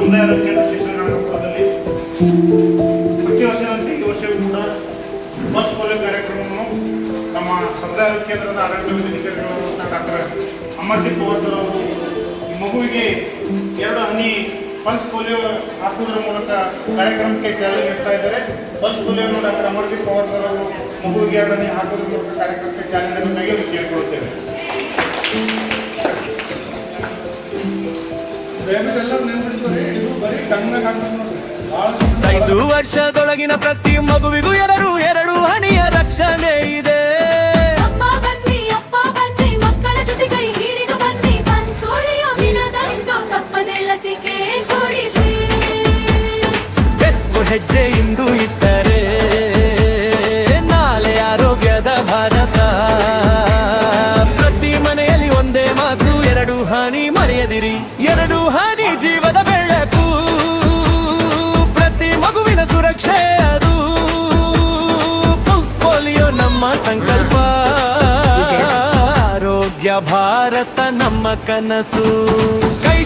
ಸಮುದಾಯ ಆರೋಗ್ಯ ಕೇಂದ್ರ ಶಿಕ್ಷಣದಲ್ಲಿ ಪ್ರತಿ ವರ್ಷದಂತೆ ಈ ವರ್ಷವೂ ಕೂಡ ಪಲ್ಸ್ ಪೋಲಿಯೋ ಕಾರ್ಯಕ್ರಮವನ್ನು ನಮ್ಮ ಸಮುದಾಯ ಆರೋಗ್ಯ ಕೇಂದ್ರದ ಆಡಳಿತ ಅಧಿಕಾರಿಗಳು ಡಾಕ್ಟರ್ ಅಮರ್ದೀಪ್ ಪವಾರ್ ಸರ್ ಅವರು ಈ ಮಗುವಿಗೆ 2 ಹನಿ ಪಲ್ಸ್ ಪೋಲಿಯೋ ಹಾಕುವುದರ ಮೂಲಕ ಕಾರ್ಯಕ್ರಮಕ್ಕೆ ಚಾಲನೆ ನೀಡ್ತಾ ಇದ್ದಾರೆ. ಪಲ್ಸ್ ಪೋಲಿಯೋನು ಡಾಕ್ಟರ್ ಅಮರ್ದೀಪ್ ಪವಾರ್ ಸರ್ ಅವರು ಮಗುವಿಗೆ 2 ಹನಿ ಹಾಕುವುದರ ಮೂಲಕ ಕಾರ್ಯಕ್ರಮಕ್ಕೆ ಚಾಲನೆ ನೀಡಬೇಕಾಗಿ ಕೇಳಿಕೊಳ್ಳುತ್ತೇವೆ. ಎಲ್ಲರೂ ನೆನಪಿಟ್ಕೊರಿ, ಇದು ಬರೀ ಕಣ್ಣಿಗೆ ಹಾಕ್ಬೇಕು ನೋಡ್ರಿ. 5 ವರ್ಷದೊಳಗಿನ ಪ್ರತಿ ಮಗುವಿಗೂ 2 ಹನಿಯ ರಕ್ಷಣೆ ಇದೆ. ಅಪ್ಪ ಬನ್ನಿ ಮಕ್ಕಳ ಜೊತೆ ಕೈ ಹಿಡಿದು ಬನ್ನಿ, ಪಲ್ಸೋಲಿಯೋ ದಿನದಂದು ತಪ್ಪದೆ ಲಸಿಕೆ ಕೊಡಿಸಿ. ಬೆಕ್ಕು ಹೆಜ್ಜೆ ಇಂದು ಇಟ್ಟರೆ ನಾಳೆ ಆರೋಗ್ಯದ ಭಾರತ. ಪ್ರತಿ ಮನೆಯಲ್ಲಿ ಒಂದೇ ಮಾತು, 2 ಹನಿ ಮರೆಯದಿರಿ. 2 ಹನಿ ಜೀವದ ಬೆಳಕು, ಪ್ರತಿ ಮಗುವಿನ ಸುರಕ್ಷೆ ಅದು. ಪಲ್ಸ್ ಪೋಲಿಯೋ ನಮ್ಮ ಸಂಕಲ್ಪ, ಆರೋಗ್ಯ ಭಾರತ ನಮ್ಮ ಕನಸು. ಕೈ